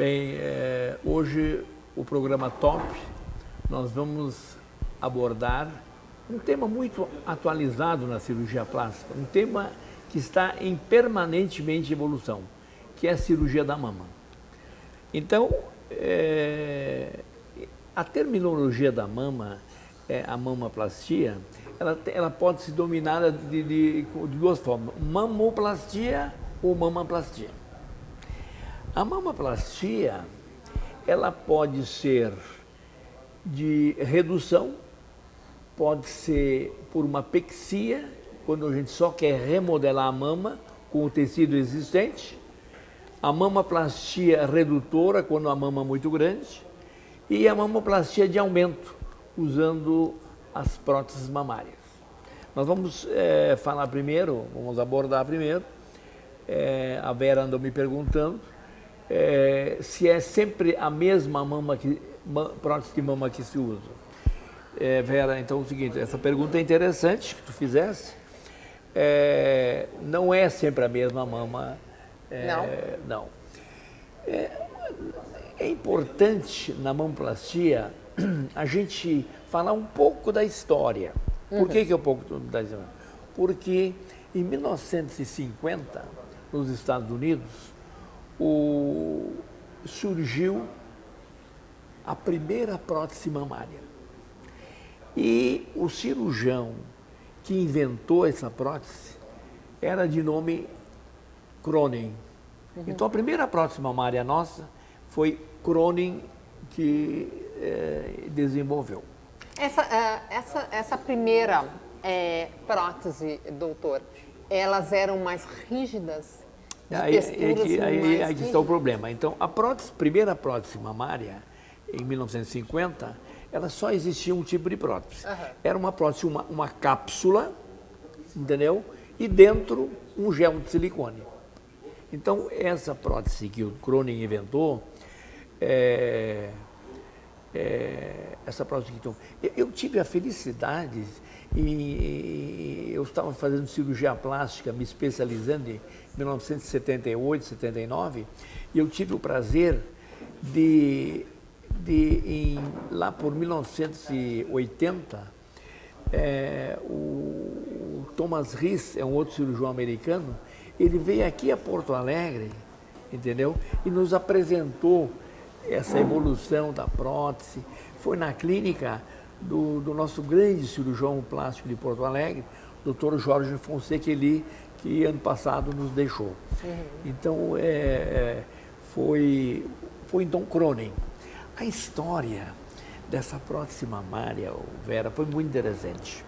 Bem, hoje o programa Top, nós vamos abordar um tema muito atualizado na cirurgia plástica, um tema que está em permanentemente evolução, que é a cirurgia da mama. Então, a terminologia da mama, a mamoplastia, ela pode ser dominada de duas formas, mamoplastia ou mamaplastia. A mamoplastia, ela pode ser de redução, pode ser por uma pexia, quando a gente só quer remodelar a mama com o tecido existente, a mamoplastia redutora, quando a mama é muito grande, e a mamoplastia de aumento, usando as próteses mamárias. Nós vamos falar primeiro, vamos abordar primeiro, a Vera andou me perguntando, se é sempre a mesma prótese de mama que se usa. Vera, então é o seguinte, essa pergunta é interessante que tu fizesse. Não é sempre a mesma mama. Não. É importante na mamoplastia a gente falar um pouco da história. Por que é um pouco da história? Porque em 1950, nos Estados Unidos, surgiu a primeira prótese mamária. E o cirurgião que inventou essa prótese era de nome Cronin. Então a primeira prótese mamária nossa foi Cronin que desenvolveu. Essa primeira prótese, doutor, elas eram mais rígidas? Aí está o problema. Então, primeira prótese mamária, em 1950, ela só existia um tipo de prótese. Era uma prótese, uma cápsula, entendeu? E dentro um gel de silicone. Então, essa prótese que o Cronin inventou, essa prótese que então, eu tive a felicidade eu estava fazendo cirurgia plástica, me especializando em 1978, 79, e eu tive o prazer lá por 1980, o Thomas Riss, é um outro cirurgião americano, ele veio aqui a Porto Alegre, entendeu? E nos apresentou essa evolução da prótese. Foi na clínica do nosso grande cirurgião plástico de Porto Alegre, Dr. Jorge Fonseca, que ano passado nos deixou. Então, foi então Cronin. A história dessa prótese mamária, Vera, foi muito interessante.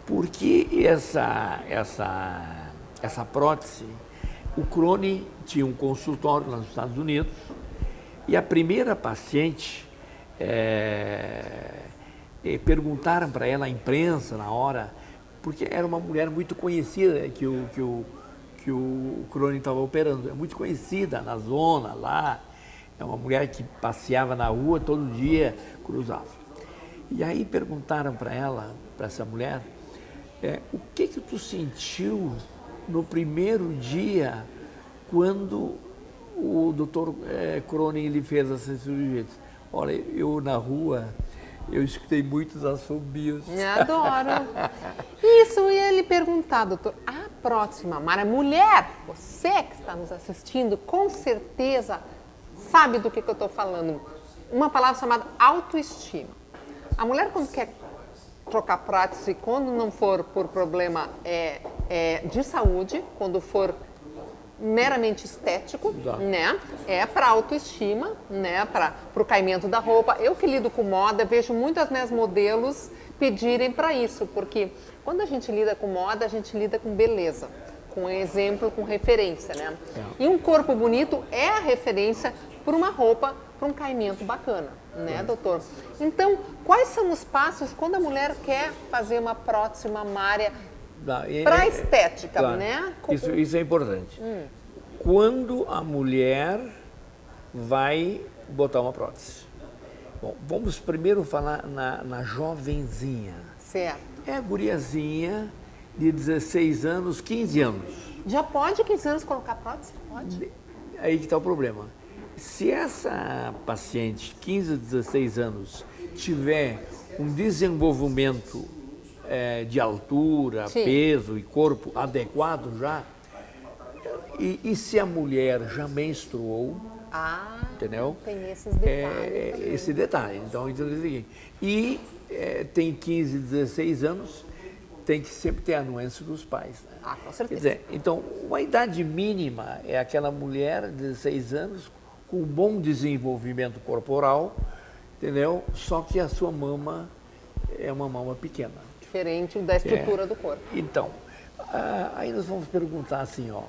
Porque essa prótese, o Cronin tinha um consultório lá nos Estados Unidos e a primeira paciente, perguntaram para ela, a imprensa, na hora, porque era uma mulher muito conhecida que o Cronin estava operando, é muito conhecida na zona lá, é uma mulher que passeava na rua todo dia, cruzava. E aí perguntaram para ela, para essa mulher, o que tu sentiu no primeiro dia quando o doutor Cronin lhe fez essa cirurgia? Olha, eu na rua, eu escutei muitos assobios. Adoro. Isso, eu ia lhe perguntar, doutor, a prótese mamária, mulher, você que está nos assistindo, com certeza sabe do que eu estou falando. Uma palavra chamada autoestima. A mulher, quando quer trocar prótese, quando não for por problema de saúde, quando for meramente estético, né? É para autoestima, né? Para o caimento da roupa. Eu que lido com moda, vejo muitas minhas modelos pedirem para isso, porque quando a gente lida com moda, a gente lida com beleza, com exemplo, com referência, né? E um corpo bonito é a referência para uma roupa, para um caimento bacana, né, doutor? Então, quais são os passos quando a mulher quer fazer uma prótese mamária para estética, claro, né? Isso é importante. Quando a mulher vai botar uma prótese? Bom, vamos primeiro falar na jovenzinha. Certo. É a guriazinha de 16 anos, 15 anos. Já pode 15 anos colocar prótese? Pode. Aí que está o problema. Se essa paciente, 15 a 16 anos, tiver um desenvolvimento de altura, Sim. peso e corpo adequado já, e se a mulher já menstruou, entendeu? Tem esses detalhes. Esse detalhe. Então, entenda o seguinte. E tem 15, 16 anos, tem que sempre ter a anuência dos pais. Né? Ah, com Quer certeza. dizer, então, uma idade mínima é aquela mulher de 16 anos com bom desenvolvimento corporal, entendeu? Só que a sua mama é uma mama pequena. Diferente da estrutura do corpo. Então, aí nós vamos perguntar assim, ó,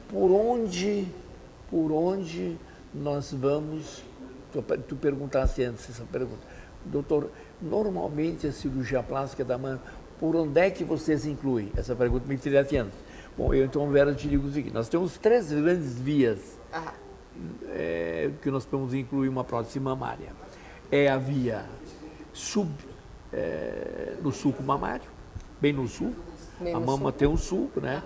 por onde nós vamos, tu perguntaste antes essa pergunta, doutor, normalmente a cirurgia plástica da mama, por onde é que vocês incluem? Essa pergunta me fizeram antes. Bom, eu então, Vera, te digo o seguinte, nós temos 3 grandes vias que nós podemos incluir uma prótese mamária. É a via no sulco mamário, bem no sulco, a mama tem um sulco, né?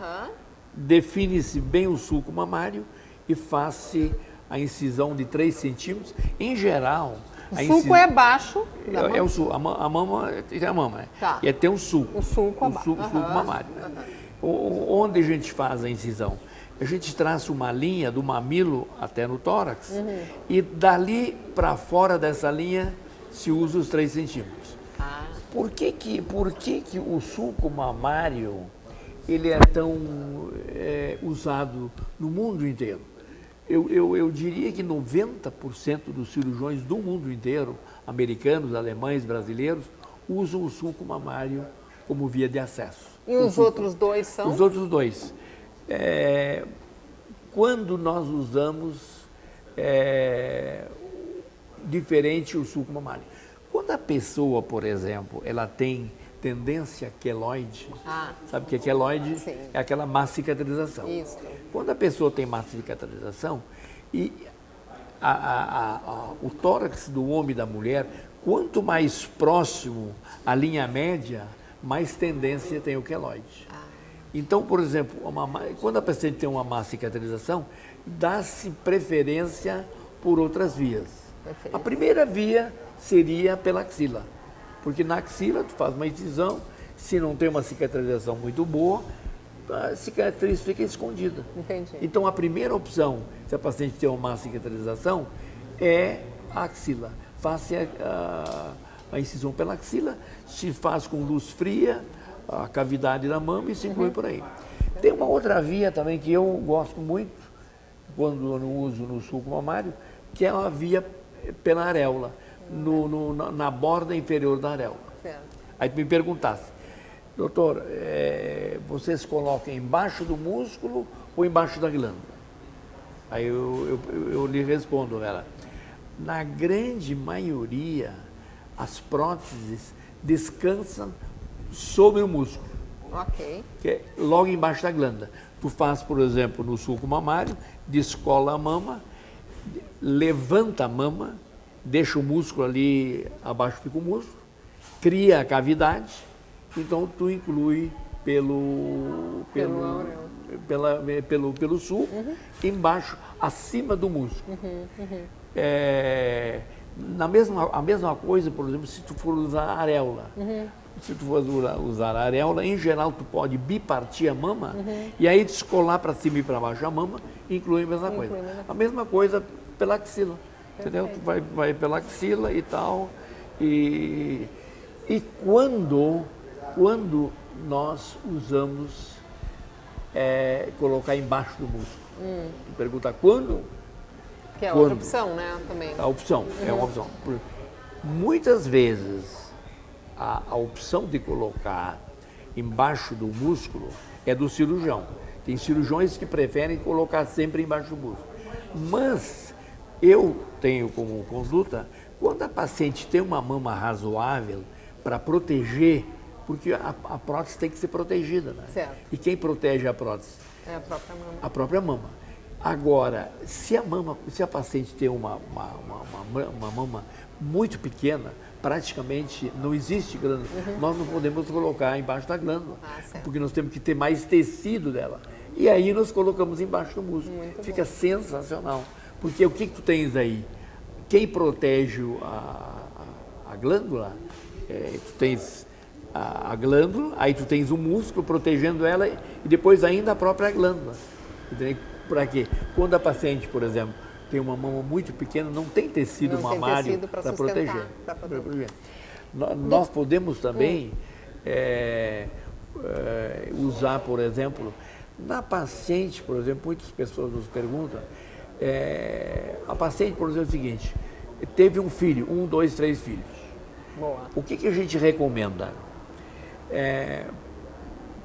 Define-se bem o sulco mamário e faz-se a incisão de 3 centímetros. Em geral, o sulco é baixo da mama? É o sulco, a mama é a mama, né? Tá. E tem o sulco. O sulco sulco mamário. Né? Onde a gente faz a incisão? A gente traça uma linha do mamilo até no tórax e dali para fora dessa linha se usa os 3 centímetros. Por que o sulco mamário ele é tão usado no mundo inteiro? Eu diria que 90% dos cirurgiões do mundo inteiro, americanos, alemães, brasileiros, usam o sulco mamário como via de acesso. E os outros 2 são? Os outros 2. Quando nós usamos diferente o sulco mamário. Quando a pessoa, por exemplo, ela tem tendência queloide, sabe o que é queloide? Sim. É aquela má cicatrização. Isso. Quando a pessoa tem má cicatrização, e o tórax do homem e da mulher, quanto mais próximo à linha média, mais tendência tem o queloide. Então, por exemplo, quando a paciente tem uma má cicatrização, dá-se preferência por outras vias. A primeira via seria pela axila, porque na axila tu faz uma incisão, se não tem uma cicatrização muito boa, a cicatriz fica escondida. Entendi. Então a primeira opção, se a paciente tem uma má cicatrização, é a axila. Faça a incisão pela axila, se faz com luz fria, a cavidade da mama e se inclui por aí. Tem uma outra via também que eu gosto muito, quando eu não uso no sulco mamário, que é uma via pela areola, na borda inferior da areola. Certo. Aí tu me perguntasse, doutor, vocês colocam embaixo do músculo ou embaixo da glândula? Aí eu lhe respondo, Vera, na grande maioria, as próteses descansam sobre o músculo, que é logo embaixo da glândula. Tu faz, por exemplo, no sulco mamário, descola a mama, levanta a mama, deixa o músculo ali, abaixo fica o músculo, cria a cavidade, então tu inclui pelo sulco, embaixo, acima do músculo. A mesma coisa, por exemplo, se tu for usar a areola. Se tu for usar a areola, em geral tu pode bipartir a mama e aí descolar para cima e para baixo a mama, inclui a mesma coisa. A mesma coisa pela axila, entendeu? Tu vai pela axila e tal. E quando nós usamos colocar embaixo do músculo? Tu pergunta quando? Que é outra opção, né? Também. A opção, é uma opção. Muitas vezes, a opção de colocar embaixo do músculo é do cirurgião. Tem cirurgiões que preferem colocar sempre embaixo do músculo. Mas eu tenho como conduta, quando a paciente tem uma mama razoável para proteger, porque a prótese tem que ser protegida, né? Certo. E quem protege a prótese? É a própria mama. A própria mama. Agora, se a paciente tem uma mama muito pequena, praticamente não existe glândula, nós não podemos colocar embaixo da glândula, porque nós temos que ter mais tecido dela. E aí nós colocamos embaixo do músculo. Fica sensacional, Porque o que tu tens aí? Quem protege a glândula, tu tens a glândula, aí tu tens o músculo protegendo ela e depois ainda a própria glândula. Para quê? Quando a paciente, por exemplo, tem uma mama muito pequena, não tem tecido mamário para proteger. Nós podemos também usar, por exemplo, na paciente, por exemplo, muitas pessoas nos perguntam, a paciente, por exemplo, é o seguinte, teve um filho, 1, 2, 3 filhos. Boa. O que a gente recomenda?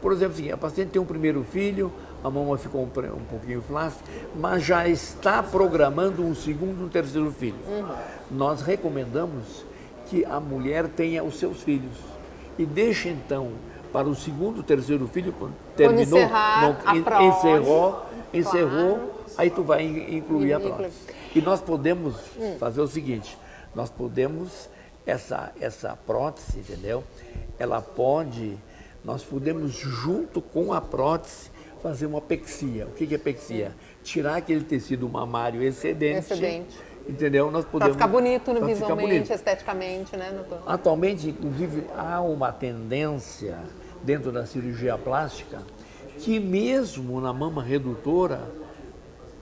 Por exemplo, assim, a paciente tem um primeiro filho, a mama ficou um pouquinho flácida, mas já está programando um segundo e um terceiro filho. Nós recomendamos que a mulher tenha os seus filhos e deixe então para o segundo, terceiro filho, quando terminou, encerrou, aí tu vai incluir a prótese. E nós podemos fazer o seguinte, nós podemos, essa prótese, entendeu? Nós podemos, junto com a prótese, fazer uma pexia. O que é pexia? Tirar aquele tecido mamário excedente. Entendeu? Nós podemos. Para ficar bonito visualmente, esteticamente, né, doutor? Atualmente, inclusive, há uma tendência dentro da cirurgia plástica que mesmo na mama redutora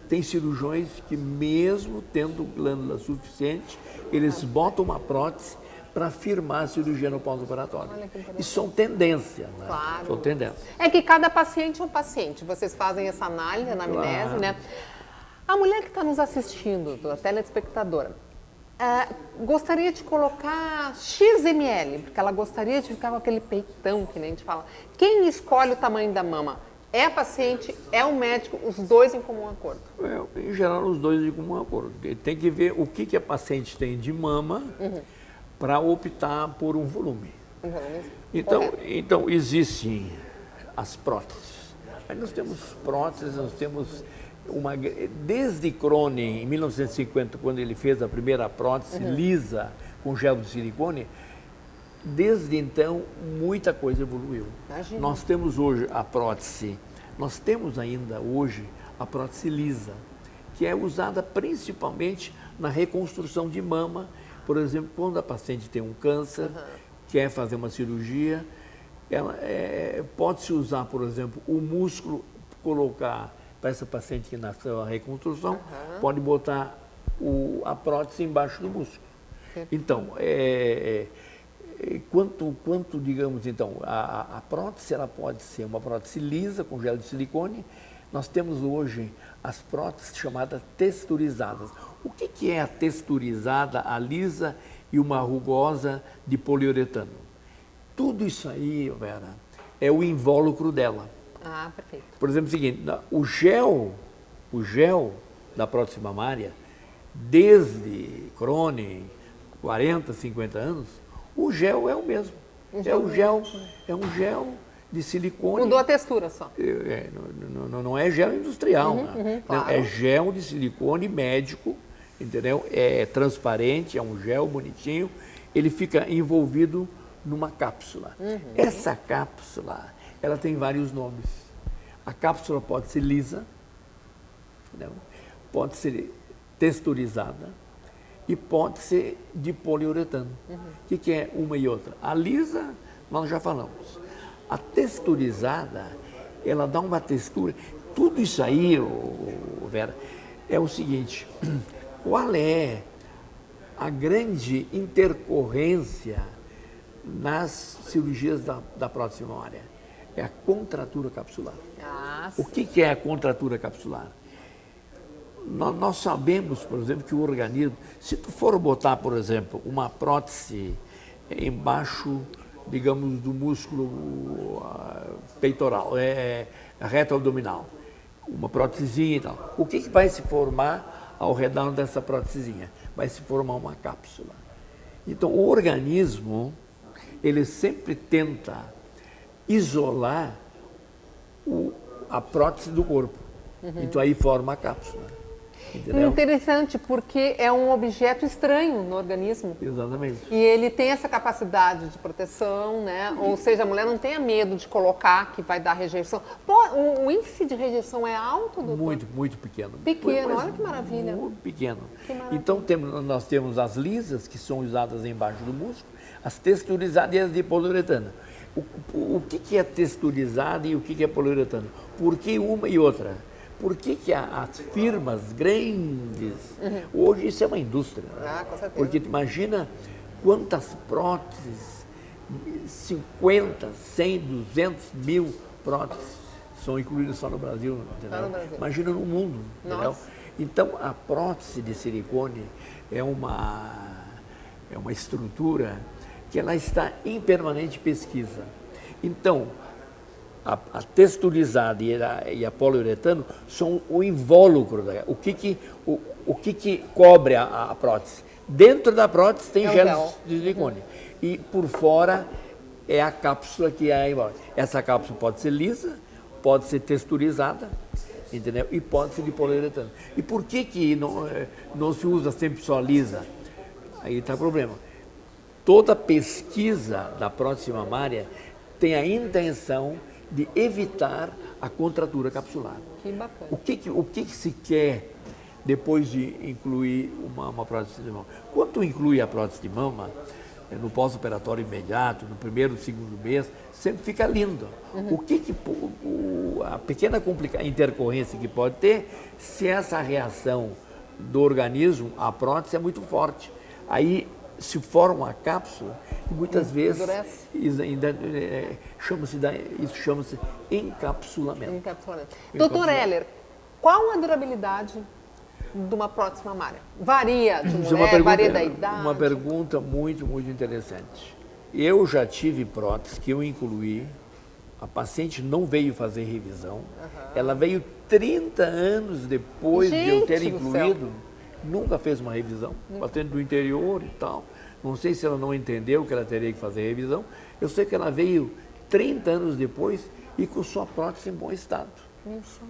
tem cirurgiões que mesmo tendo glândula suficiente, eles botam uma prótese para firmar a cirurgia no pós-operatório. Isso são tendências, né? Claro. São tendências. É que cada paciente é um paciente. Vocês fazem essa análise, anamnese, né? A mulher que está nos assistindo, a telespectadora, gostaria de colocar X ml, porque ela gostaria de ficar com aquele peitão, que nem a gente fala. Quem escolhe o tamanho da mama? É a paciente, é o médico, os dois em comum acordo? Em geral, os dois em comum acordo. Tem que ver o que a paciente tem de mama para optar por um volume. Então, existem as próteses. Aí nós temos próteses, nós temos desde Cronin, em 1950, quando ele fez a primeira prótese lisa com gel de silicone, desde então muita coisa evoluiu. Imagina. Nós temos hoje a prótese, nós temos ainda hoje a prótese lisa, que é usada principalmente na reconstrução de mama. Por exemplo, quando a paciente tem um câncer, quer fazer uma cirurgia, pode-se usar, por exemplo, o músculo, colocar para essa paciente que nasceu a reconstrução, pode botar a prótese embaixo do músculo. Então, quanto digamos, então, a prótese ela pode ser uma prótese lisa com gel de silicone. Nós temos hoje as próteses chamadas texturizadas. O que é a texturizada, a lisa e uma rugosa de poliuretano? Tudo isso aí, Vera, é o invólucro dela. Ah, perfeito. Por exemplo, o seguinte, o gel da prótese mamária, desde Cronin, 40, 50 anos, o gel é o mesmo. É um gel de silicone. Mudou a textura só. Não é gel industrial, né? Claro. É gel de silicone médico, entendeu? É transparente, é um gel bonitinho, ele fica envolvido numa cápsula. Essa cápsula, ela tem vários nomes. A cápsula pode ser lisa, entendeu? Pode ser texturizada e pode ser de poliuretano. O que é uma e outra? A lisa, nós já falamos. A texturizada, ela dá uma textura. Tudo isso aí, Vera, é o seguinte, qual é a grande intercorrência nas cirurgias da prótese mamária? É a contratura capsular. O que é a contratura capsular? Nós sabemos, por exemplo, que o organismo, se tu for botar, por exemplo, uma prótese embaixo, digamos, do músculo peitoral, reto abdominal, uma prótesezinha e tal, o que vai se formar ao redor dessa prótesezinha? Vai se formar uma cápsula. Então, o organismo, ele sempre tenta isolar a prótese do corpo. Então, aí forma a cápsula. entendeu? Interessante, porque é um objeto estranho no organismo. Exatamente. E ele tem essa capacidade de proteção, né? Ou seja, a mulher não tenha medo de colocar que vai dar rejeição. Pô, o índice de rejeição é alto, doutor? Muito pequeno. Pequeno, Mas olha que maravilha. Muito pequeno. Que maravilha. Então nós temos as lisas, que são usadas embaixo do músculo, as texturizadas e as de poliuretano. O que é texturizada e o que é poliuretano? Por que uma e outra? Por que as firmas grandes, hoje isso é uma indústria, né? Ah, com certeza. Porque imagina quantas próteses, 50, 100, 200 mil próteses são incluídas só no Brasil, entendeu? Só no Brasil. Imagina no mundo, entendeu? Nossa. Então a prótese de silicone é uma estrutura que ela está em permanente pesquisa. Então, a texturizada e a poliuretano são o invólucro, o que cobre a prótese. Dentro da prótese tem É o gel gel. de silicone e por fora é a cápsula que é embora. Essa cápsula pode ser lisa, pode ser texturizada, entendeu? E pode ser de poliuretano. E por que não se usa sempre só lisa? Aí está o problema. Toda pesquisa da prótese mamária tem a intenção de evitar a contratura capsular. Que bacana. O que se quer depois de incluir uma prótese de mama? Quando tu inclui a prótese de mama, no pós-operatório imediato, no primeiro, segundo mês, sempre fica lindo. A pequena intercorrência que pode ter, se essa reação do organismo à prótese é muito forte. Aí se forma uma cápsula e muitas vezes isso chama-se encapsulamento. Encapsulamento. Doutor Heller, qual a durabilidade de uma prótese mamária? Varia de mulher, varia da idade? Uma pergunta muito interessante. Eu já tive prótese que eu incluí, a paciente não veio fazer revisão, ela veio 30 anos depois de eu ter incluído, nunca fez uma revisão, paciente do interior e tal. Não sei se ela não entendeu que ela teria que fazer revisão. Eu sei que ela veio 30 anos depois e com sua prótese em bom estado. Isso.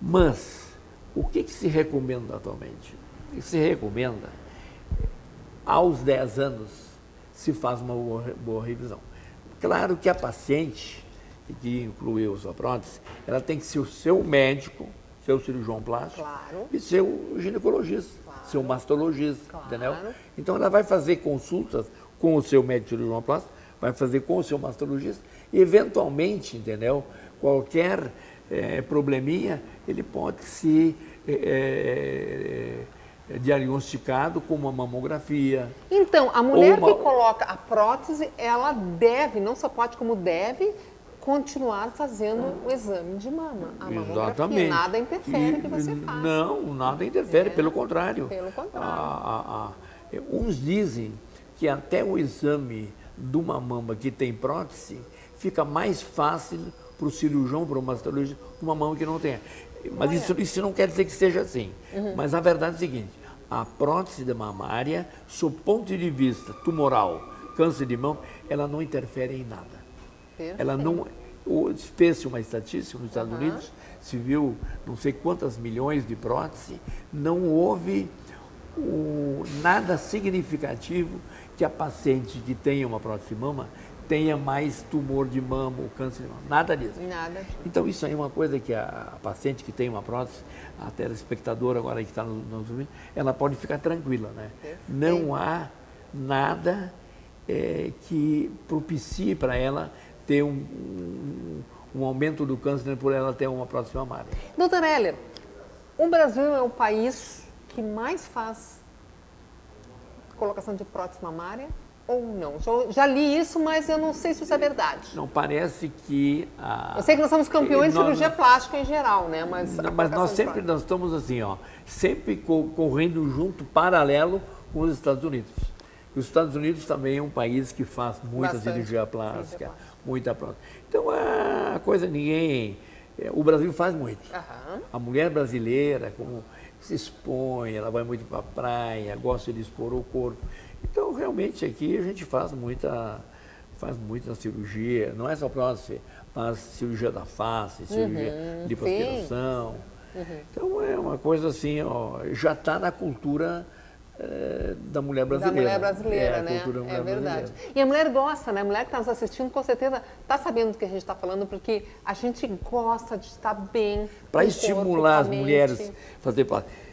Mas, o que se recomenda atualmente? O que se recomenda, aos 10 anos, se faz uma boa revisão. Claro que a paciente que incluiu sua prótese, ela tem que ser o seu médico, seu cirurgião plástico, Claro. e seu ginecologista, seu mastologista, Claro. entendeu? Então ela vai fazer consultas com o seu médico cirurgião plástico, vai fazer com o seu mastologista, e eventualmente, entendeu? Qualquer probleminha, ele pode ser diagnosticado com uma mamografia. Então, a mulher que coloca a prótese, ela deve, não só pode, como deve, continuar fazendo o exame de mama. A mamografia. Exatamente. Nada interfere que você faz. Não, nada interfere, pelo contrário. Pelo contrário. Uns dizem que até o exame de uma mama que tem prótese fica mais fácil para o cirurgião, para o mastologista, uma mama que não tem. Mas isso não quer dizer que seja assim. Mas a verdade é a seguinte, a prótese da mamária, sob ponto de vista tumoral, câncer de mama, ela não interfere em nada. Perfeito. Ela não... Fez-se uma estatística nos Estados Unidos, se viu não sei quantas milhões de próteses, não houve nada significativo que a paciente que tenha uma prótese de mama tenha mais tumor de mama ou câncer de mama. Nada disso. Nada disso. Então isso aí é uma coisa que a paciente que tem uma prótese, a telespectadora agora que está nos ouvindo, ela pode ficar tranquila, né? Não há nada que propicie para ela ter um aumento do câncer por ela ter uma prótese mamária. Doutor Heller, o Brasil é o país que mais faz colocação de prótese mamária ou não? Já li isso, mas eu não sei se isso é verdade. Não, parece que... Eu sei que nós somos campeões de cirurgia plástica em geral, né? Mas nós estamos assim, ó, sempre correndo junto, paralelo com os Estados Unidos. Os Estados Unidos também é um país que faz muita cirurgia plástica, muita prótese. Então, a coisa o Brasil faz muito. A mulher brasileira, como se expõe, ela vai muito para a praia, gosta de expor o corpo. Então, realmente, aqui a gente faz muita cirurgia, não é só prótese, faz cirurgia da face, cirurgia de lipoaspiração. Então é uma coisa assim, ó, já está na cultura da mulher brasileira. Da mulher brasileira, a né? cultura da mulher verdade. brasileira. E a mulher gosta, né? A mulher que está nos assistindo, com certeza, está sabendo do que a gente está falando, porque a gente gosta de estar bem. Para com o estimular as corpo, com a mulheres mente. a fazer plástica.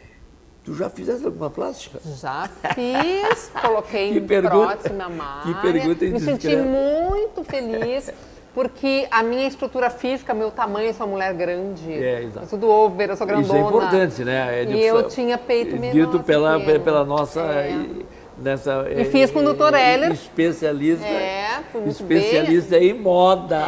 Tu já fizeste alguma plástica? Já fiz, coloquei Que em pergunta- prótese mamária. que pergunta Me senti indiscreta. muito feliz, porque a minha estrutura física, meu tamanho, eu sou uma mulher grande. Exato. Eu sou do over, eu sou grandona. Isso é importante, né? E eu tinha peito menor. Dito pela pequeno. nossa... Nessa, E fiz com o Dr. Heller. Especialista, Fui muito especialista em moda.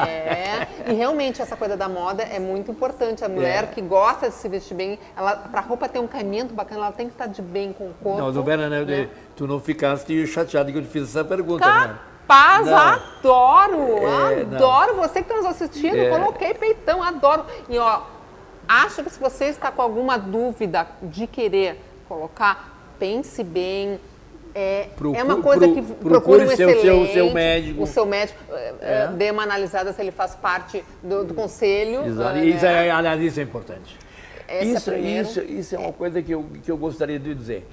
E realmente essa coisa da moda é muito importante. A mulher que gosta de se vestir bem, para a roupa ter um caimento bacana, ela tem que estar de bem com o corpo. Não, Vera, né? Tu não ficaste chateado que eu te fiz essa pergunta, né? Capaz, Não. adoro! não. Adoro! Você que está nos assistindo, coloquei peitão, adoro. E ó, acho que se você está com alguma dúvida de querer colocar, pense bem. É uma coisa que procure um excelente, seu médico. O seu médico dê uma analisada se ele faz parte do conselho. Exato. Aliás, isso é importante. Isso é uma coisa que eu gostaria de dizer.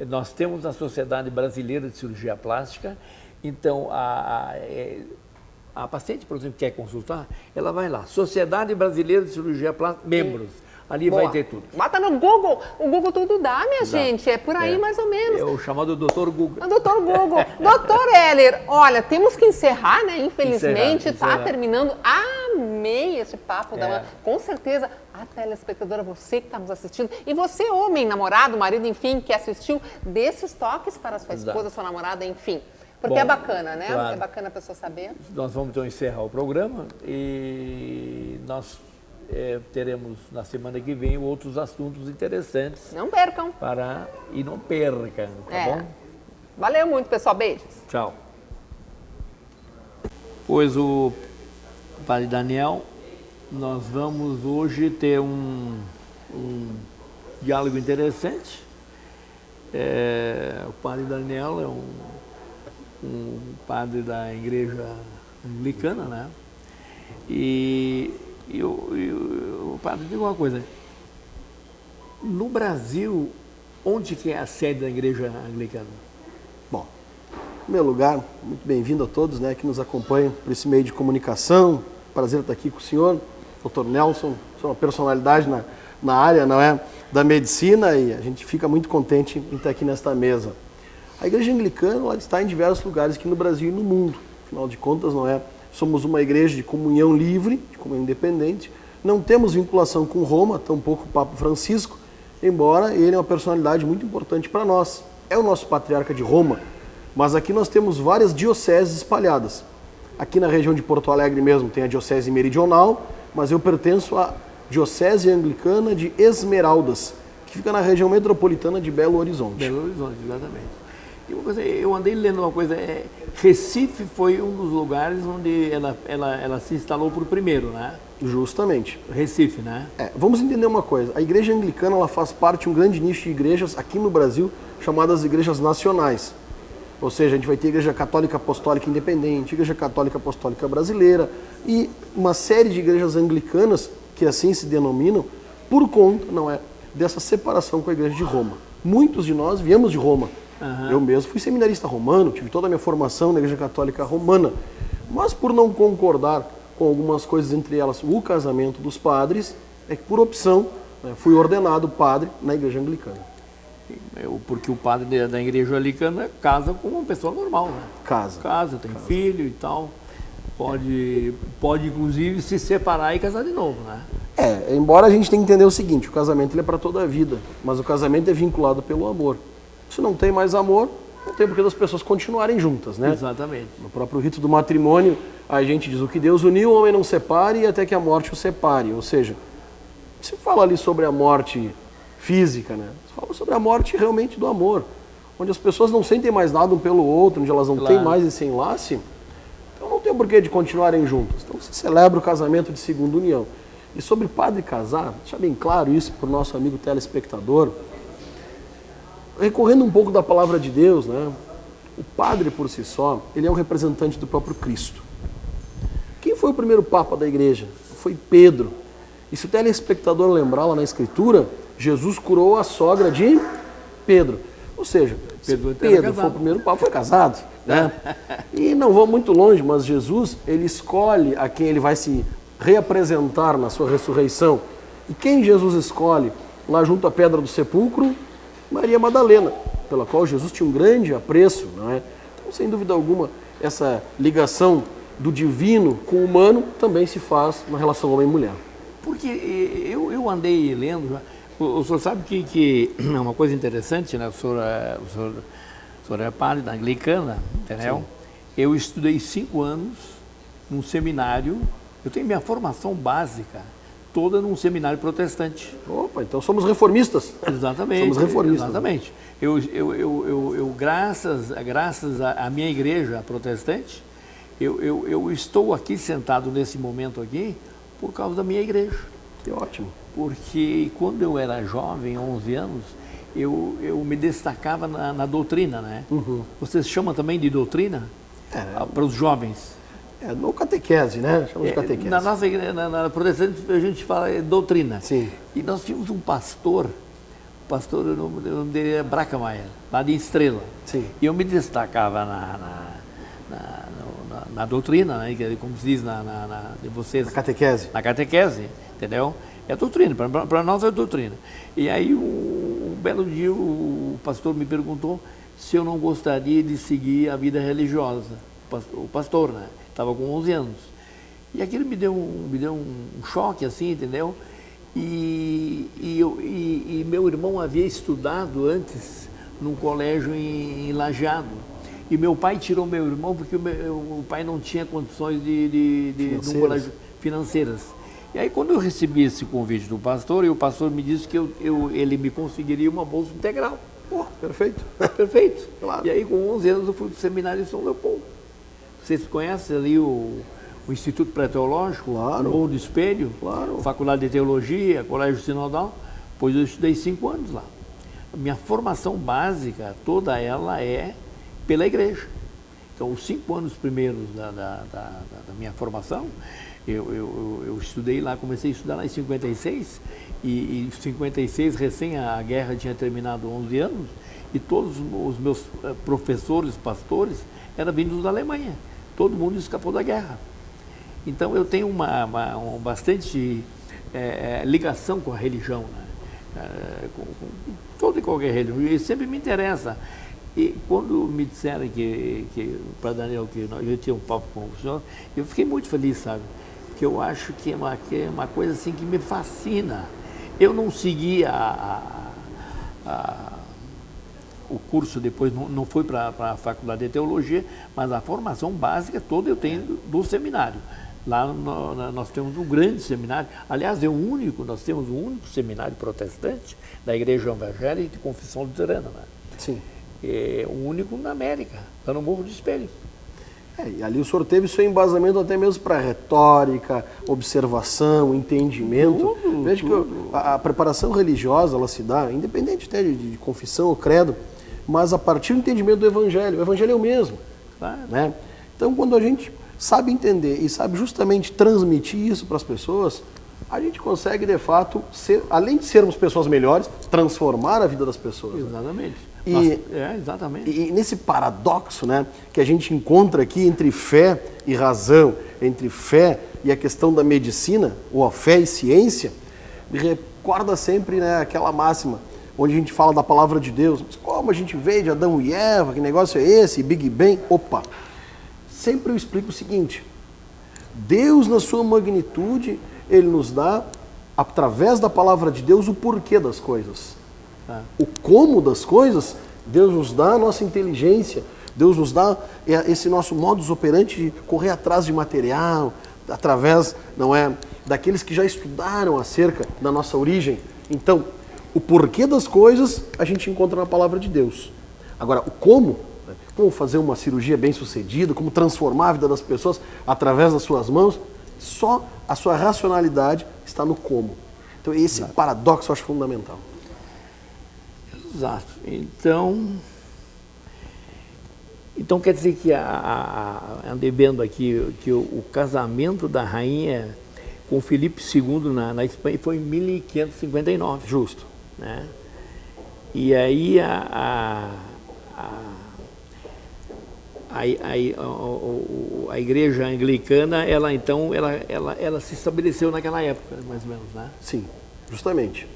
Nós temos a Sociedade Brasileira de Cirurgia Plástica, então a paciente, por exemplo, que quer consultar, ela vai lá, Sociedade Brasileira de Cirurgia Plástica, membros. Ali vai ter tudo. Bota no Google. O Google tudo dá, minha gente. É por aí mais ou menos. É o chamado Dr. Google. O Dr. Google. Dr. Heller, olha, temos que encerrar, né? Infelizmente, está terminando. Amei esse papo. Com certeza, a telespectadora, você que está nos assistindo, e você, homem, namorado, marido, enfim, que assistiu, dê esses toques para a sua esposa, sua namorada, enfim. Porque é bacana, né? Claro. É bacana a pessoa saber. Nós vamos, então, encerrar o programa e nós... teremos na semana que vem outros assuntos interessantes. Não percam. E não percam, tá bom? Valeu muito, pessoal. Beijos. Tchau. Pois o Padre Daniel, nós vamos hoje ter um diálogo interessante. O Padre Daniel é um padre da igreja anglicana, né? E o padre, diga uma coisa, no Brasil, onde que é a sede da igreja anglicana? Bom, em primeiro lugar, muito bem-vindo a todos, né, que nos acompanham por esse meio de comunicação. Prazer estar aqui com o senhor, Dr. Nelson, sou uma personalidade na área, não é, da medicina, e a gente fica muito contente em estar aqui nesta mesa. A igreja anglicana, ela está em diversos lugares aqui no Brasil e no mundo, afinal de contas, não é? Somos uma igreja de comunhão livre, de comunhão independente. Não temos vinculação com Roma, tampouco o Papa Francisco, embora ele é uma personalidade muito importante para nós. É o nosso patriarca de Roma, mas aqui nós temos várias dioceses espalhadas. Aqui na região de Porto Alegre mesmo tem a diocese meridional, mas eu pertenço à diocese anglicana de Esmeraldas, que fica na região metropolitana de Belo Horizonte. Belo Horizonte, exatamente. E uma coisa, eu andei lendo uma coisa, Recife foi um dos lugares onde ela se instalou por primeiro, né? Justamente. Recife, né? Vamos entender uma coisa, a igreja anglicana ela faz parte de um grande nicho de igrejas aqui no Brasil, chamadas igrejas nacionais. Ou seja, a gente vai ter igreja católica apostólica independente, igreja católica apostólica brasileira e uma série de igrejas anglicanas que assim se denominam por conta, não é, dessa separação com a igreja de Roma. Muitos de nós viemos de Roma. Eu mesmo fui seminarista romano, tive toda a minha formação na Igreja Católica Romana, mas por não concordar com algumas coisas, entre elas o casamento dos padres, é que por opção fui ordenado padre na Igreja Anglicana. Porque o padre da Igreja Anglicana casa com uma pessoa normal, né? Casa, tem filho e tal. Pode inclusive se separar e casar de novo, né? Embora a gente tenha que entender o seguinte, o casamento ele é para toda a vida, mas o casamento é vinculado pelo amor. Se não tem mais amor, não tem por que as pessoas continuarem juntas, né? Exatamente. No próprio rito do matrimônio, a gente diz o que Deus uniu, o homem não separe e até que a morte o separe. Ou seja, se fala ali sobre a morte física, né? Se fala sobre a morte realmente do amor, onde as pessoas não sentem mais nada um pelo outro, onde elas não têm mais esse enlace, então não tem por que de continuarem juntas. Então se celebra o casamento de segunda união. E sobre padre casar, deixa bem claro isso para o nosso amigo telespectador, recorrendo um pouco da palavra de Deus, né? O padre por si só, ele é um representante do próprio Cristo. Quem foi o primeiro papa da igreja? Foi Pedro. E se o telespectador lembrar lá na Escritura, Jesus curou a sogra de Pedro. Ou seja, Pedro foi o primeiro papa, foi casado, né? E não vou muito longe, mas Jesus, ele escolhe a quem ele vai se reapresentar na sua ressurreição. E quem Jesus escolhe lá junto à pedra do sepulcro? Maria Madalena, pela qual Jesus tinha um grande apreço, não é? Então, sem dúvida alguma, essa ligação do divino com o humano também se faz na relação homem e mulher. Porque eu andei lendo, o senhor sabe que é uma coisa interessante, né? O senhor é padre da anglicana, entendeu? Sim. Eu estudei 5 anos num seminário, eu tenho minha formação básica toda num seminário protestante. Opa, então somos reformistas. Exatamente. Somos reformistas. Exatamente. Eu graças à minha igreja protestante, eu estou aqui sentado nesse momento aqui por causa da minha igreja. Que ótimo. Porque quando eu era jovem, 11 anos, eu me destacava na doutrina, né? Uhum. Vocês chamam também de doutrina? Para os jovens? No catequese, né? Chamamos de catequese. Na nossa igreja, na protestante, a gente fala doutrina. Sim. E nós tínhamos um pastor, o nome dele é Bracamayer, lá de Estrela. Sim. E eu me destacava na doutrina, né? Como se diz de vocês. Na catequese. Na catequese, entendeu? É doutrina, para nós é doutrina. E aí, um belo dia, o pastor me perguntou se eu não gostaria de seguir a vida religiosa. O pastor, né? Estava com 11 anos. E aquilo me deu um choque, assim, entendeu? E meu irmão havia estudado antes num colégio em Lajeado. E meu pai tirou meu irmão porque o pai não tinha condições de um colégio financeiras. E aí, quando eu recebi esse convite do pastor, e o pastor me disse que ele me conseguiria uma bolsa integral. Pô, perfeito. Perfeito. Claro. E aí, com 11 anos, eu fui para o seminário em São Leopoldo. Vocês conhecem ali o Instituto Pré-Teológico? Claro. O Morro do Espelho? Claro. Faculdade de Teologia, Colégio Sinodal? Pois eu estudei 5 anos lá. A minha formação básica, toda ela é pela igreja. Então, os 5 anos primeiros da minha formação, eu estudei lá, comecei a estudar lá em 56, e em 56, recém a guerra tinha terminado 11 anos, e todos os meus professores, pastores, eram vindos da Alemanha. Todo mundo escapou da guerra. Então, eu tenho uma bastante ligação com a religião, né? Com toda e qualquer religião, e sempre me interessa. E quando me disseram para Daniel, que eu ia ter um papo com o senhor, eu fiquei muito feliz, sabe? Porque eu acho que é uma coisa assim que me fascina. Eu não segui o curso depois, não fui para a faculdade de teologia, mas a formação básica toda eu tenho do seminário. Lá nós temos um grande seminário, aliás, nós temos o único seminário protestante da Igreja Evangélica de Confissão Luterana, né? Sim. É o único na América, lá no Morro do Espelho. E ali o senhor teve seu embasamento até mesmo para retórica, observação, entendimento. Veja que a preparação religiosa, ela se dá, independente até de confissão ou credo, mas a partir do entendimento do Evangelho. O Evangelho é o mesmo. Claro. Né? Então, quando a gente sabe entender e sabe justamente transmitir isso para as pessoas, a gente consegue, de fato, além de sermos pessoas melhores, transformar a vida das pessoas. Exatamente. Exatamente. E nesse paradoxo, né, que a gente encontra aqui entre fé e razão, entre fé e a questão da medicina, ou a fé e ciência, me recorda sempre, né, aquela máxima, onde a gente fala da palavra de Deus. Mas como a gente veio de Adão e Eva, que negócio é esse? Big Bang? Opa! Sempre eu explico o seguinte: Deus, na sua magnitude, Ele nos dá, através da palavra de Deus, o porquê das coisas. O como das coisas, Deus nos dá a nossa inteligência, Deus nos dá esse nosso modus operandi de correr atrás de material, através, daqueles que já estudaram acerca da nossa origem. Então, o porquê das coisas a gente encontra na palavra de Deus. Agora, o como fazer uma cirurgia bem sucedida, como transformar a vida das pessoas através das suas mãos, só a sua racionalidade está no como. Então, esse paradoxo eu acho fundamental. Exato. Então quer dizer que andei vendo aqui que o casamento da rainha com Filipe II na Espanha, foi em 1559. Justo. Né? E aí a igreja anglicana, ela se estabeleceu naquela época, mais ou menos, né? Sim, justamente.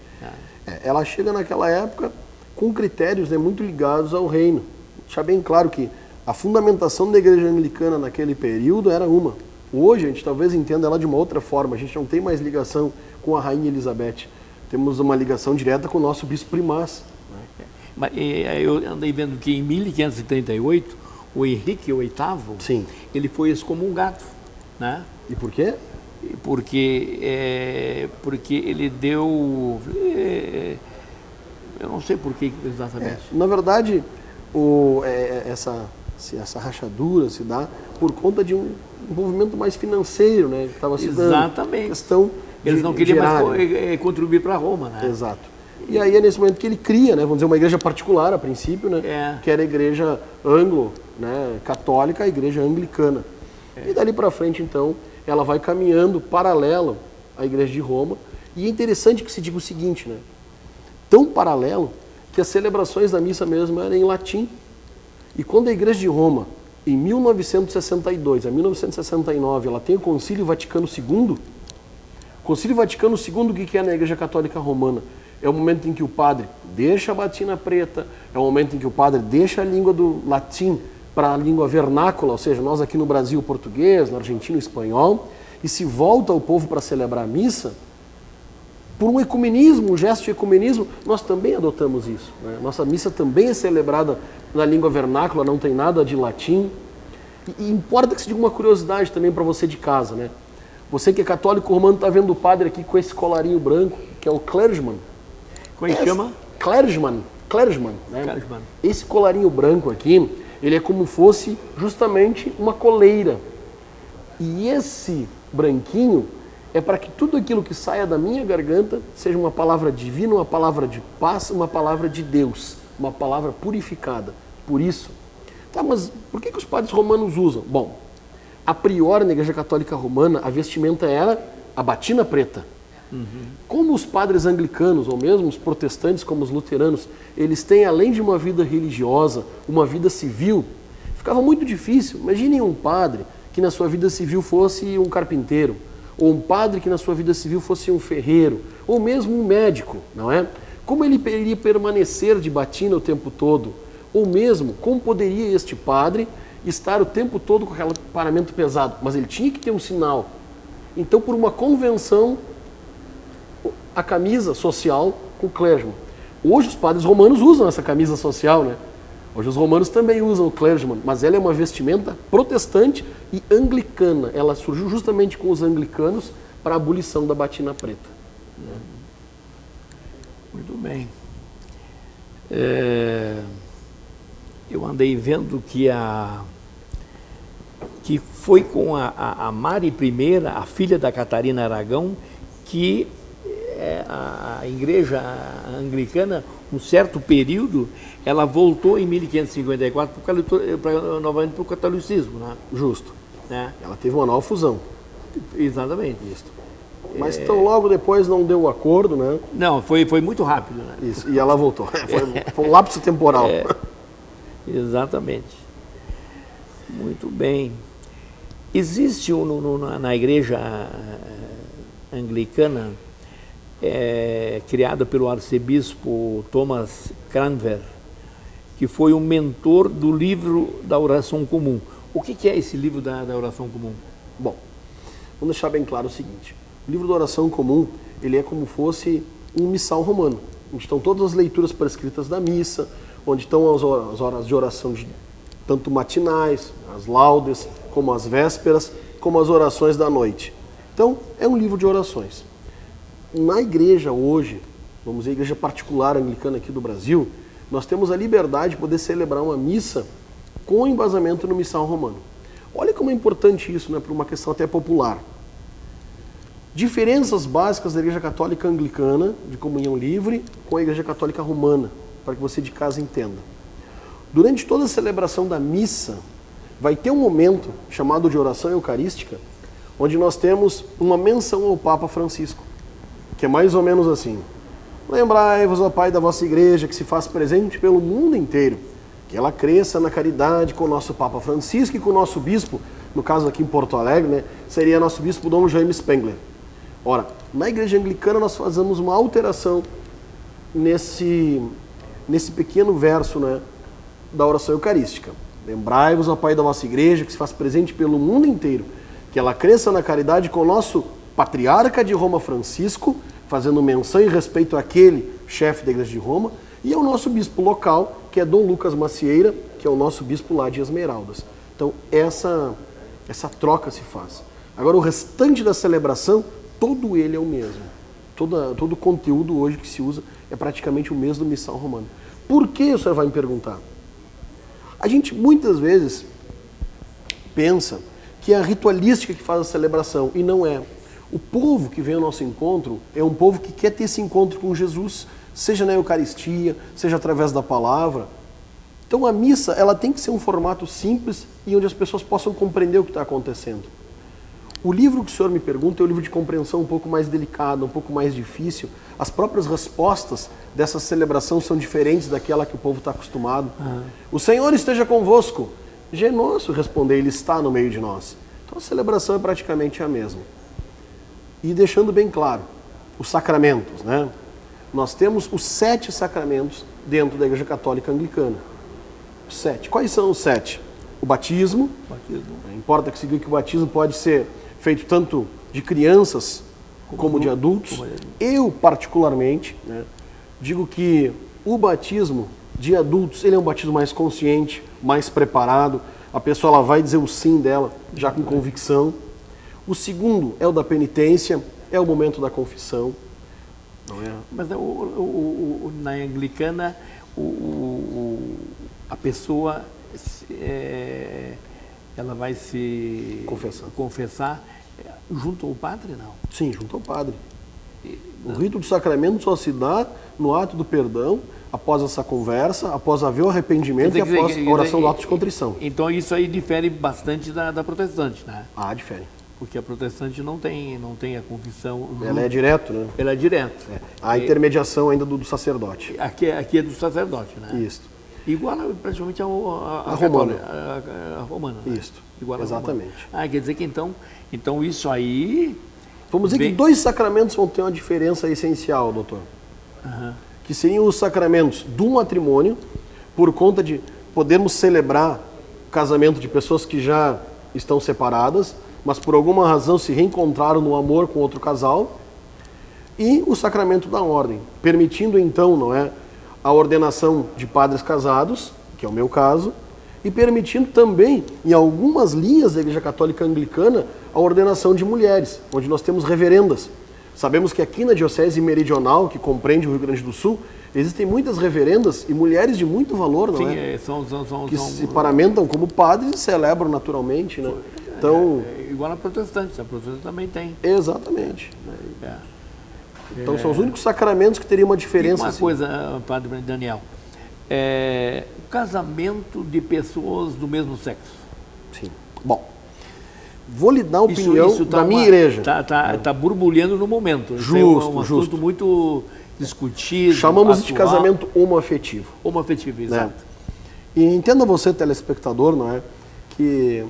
Ela chega naquela época com critérios, né, muito ligados ao reino. Deixar bem claro que a fundamentação da igreja anglicana naquele período era uma. Hoje a gente talvez entenda ela de uma outra forma. A gente não tem mais ligação com a rainha Elizabeth. Temos uma ligação direta com o nosso bispo primaz. Mas eu andei vendo que em 1538 o Henrique VIII, Sim. ele foi excomungado, né? E por quê? Porque ele deu, eu não sei por que exatamente. Na verdade, essa rachadura se dá por conta de um envolvimento mais financeiro, né? Que estava se dando. Exatamente. Questão Eles não queriam mais contribuir para Roma, né? Exato. E aí é nesse momento que ele cria, né, vamos dizer, uma igreja particular a princípio, né, que era a igreja anglo, né, católica, a igreja anglicana. E dali para frente, então, ela vai caminhando paralelo à igreja de Roma. E é interessante que se diga o seguinte, né, tão paralelo que as celebrações da missa mesmo eram em latim. E quando a igreja de Roma, em 1962 a 1969, ela tem o Concílio Vaticano II, o Concílio Vaticano II, o que é na igreja católica romana? É o momento em que o padre deixa a batina preta, é o momento em que o padre deixa a língua do latim para a língua vernácula, ou seja, nós aqui no Brasil o português, no Argentina o espanhol, e se volta ao povo para celebrar a missa, por um ecumenismo, um gesto de ecumenismo, nós também adotamos isso. Né? Nossa missa também é celebrada na língua vernácula, não tem nada de latim. E importa que se diga uma curiosidade também para você de casa, né? Você que é católico romano está vendo o padre aqui com esse colarinho branco, que é o clergyman. Como é que chama? Clergyman, né? Clergyman. Esse colarinho branco aqui, ele é como fosse justamente uma coleira. E esse branquinho é para que tudo aquilo que saia da minha garganta seja uma palavra divina, uma palavra de paz, uma palavra de Deus, uma palavra purificada. Por isso. Tá, mas por que os padres romanos usam? Bom, a priori na Igreja Católica Romana a vestimenta era a batina preta. Como os padres anglicanos, ou mesmo os protestantes como os luteranos, eles têm, além de uma vida religiosa, uma vida civil, ficava muito difícil. Imaginem um padre que na sua vida civil fosse um carpinteiro, ou um padre que na sua vida civil fosse um ferreiro, ou mesmo um médico, não é? Como ele iria permanecer de batina o tempo todo? Ou mesmo, como poderia este padre estar o tempo todo com aquele paramento pesado? Mas ele tinha que ter um sinal. Então, por uma convenção, a camisa social com o clergyman. Hoje os padres romanos usam essa camisa social, né? Hoje os romanos também usam o clergyman, mas ela é uma vestimenta protestante e anglicana. Ela surgiu justamente com os anglicanos para a abolição da batina preta. Muito bem. Eu andei vendo que foi com a Mari I, a filha da Catarina Aragão, que a igreja anglicana, um certo período, ela voltou em 1554 novamente para o catolicismo, né? Justo. Né? Ela teve uma nova fusão. Exatamente. Isso. Mas tão logo depois não deu o acordo, né? Não, foi muito rápido, né? Isso, e ela voltou. Foi um lapso temporal. Exatamente. Muito bem. Existe na igreja anglicana, criada pelo arcebispo Thomas Cranmer, que foi um mentor do livro da oração comum. O que é esse livro da oração comum? Bom, vamos deixar bem claro o seguinte. O livro da oração comum, ele é como fosse um missal romano, onde estão todas as leituras prescritas da missa, onde estão as horas de oração, tanto matinais, as laudes, como as vésperas, como as orações da noite. Então, é um livro de orações. Na igreja hoje, vamos dizer, a igreja particular anglicana aqui do Brasil, nós temos a liberdade de poder celebrar uma missa com embasamento no missal romano. Olha como é importante isso, né, para uma questão até popular. Diferenças básicas da igreja católica anglicana, de comunhão livre, com a igreja católica romana, para que você de casa entenda. Durante toda a celebração da missa, vai ter um momento chamado de oração eucarística, onde nós temos uma menção ao Papa Francisco, que é mais ou menos assim: lembrai-vos, ó Pai, da vossa igreja, que se faz presente pelo mundo inteiro, que ela cresça na caridade com o nosso Papa Francisco e com o nosso bispo, no caso aqui em Porto Alegre, né, seria nosso bispo Dom Jaime Spengler. Ora, na igreja anglicana nós fazemos uma alteração nesse pequeno verso, né, da oração eucarística. Lembrai-vos, ó Pai, da vossa igreja, que se faz presente pelo mundo inteiro, que ela cresça na caridade com o nosso patriarca de Roma, Francisco, fazendo menção e respeito àquele chefe da igreja de Roma, e ao nosso bispo local, que é Dom Lucas Macieira, que é o nosso bispo lá de Esmeraldas. Então, essa troca se faz. Agora, o restante da celebração, todo ele é o mesmo. Todo o conteúdo hoje que se usa é praticamente o mesmo do missal romano. Por que, o senhor vai me perguntar? A gente, muitas vezes, pensa que é a ritualística que faz a celebração, e não é. O povo que vem ao nosso encontro é um povo que quer ter esse encontro com Jesus, seja na Eucaristia, seja através da palavra. Então a missa, ela tem que ser um formato simples e onde as pessoas possam compreender o que está acontecendo. O livro que o senhor me pergunta é um livro de compreensão um pouco mais delicado, um pouco mais difícil. As próprias respostas dessa celebração são diferentes daquela que o povo está acostumado. O Senhor esteja convosco. Já é nosso responder, Ele está no meio de nós. Então a celebração é praticamente a mesma. E deixando bem claro, os sacramentos, né? Nós temos os 7 sacramentos dentro da Igreja Católica Anglicana. 7. Quais são os 7? O batismo. Importa que se diga que o batismo pode ser feito tanto de crianças como de adultos. Eu, particularmente, né, digo que o batismo de adultos, ele é um batismo mais consciente, mais preparado. A pessoa ela vai dizer o sim dela já com convicção. O segundo é o da penitência, é o momento da confissão. Não é? Mas na anglicana, a pessoa ela vai se confessar junto ao padre, não? Sim, junto ao padre. O rito do sacramento só se dá no ato do perdão, após essa conversa, após haver o arrependimento e após a oração do ato de contrição. Então isso aí difere bastante da protestante, né? Ah, difere. Porque a protestante não tem a confissão. Ela é direto, né? Ela é direto. A intermediação ainda do sacerdote. Aqui é do sacerdote, né? Isso. Igual praticamente a romana. A romana, né? Isso. Igual exatamente. Quer dizer que então isso aí... Vamos dizer que 2 sacramentos vão ter uma diferença essencial, doutor. Que seriam os sacramentos do matrimônio, por conta de podermos celebrar o casamento de pessoas que já estão separadas, mas por alguma razão se reencontraram no amor com outro casal, e o sacramento da ordem, permitindo então, não é, a ordenação de padres casados, que é o meu caso, e permitindo também, em algumas linhas da Igreja Católica Anglicana, a ordenação de mulheres, onde nós temos reverendas. Sabemos que aqui na Diocese Meridional, que compreende o Rio Grande do Sul, existem muitas reverendas e mulheres de muito valor, não é? Sim, que se paramentam como padres e celebram naturalmente, né? Então, igual a protestante também tem. Exatamente. Então são os únicos sacramentos que teriam uma diferença. E uma coisa, Padre Daniel, o casamento de pessoas do mesmo sexo. Sim. Bom, vou lhe dar a opinião da minha igreja. Está borbulhando no momento. Justo, um assunto muito discutido. Chamamos de casamento homoafetivo. Homoafetivo, exato. Né? E entenda você, telespectador, não é, que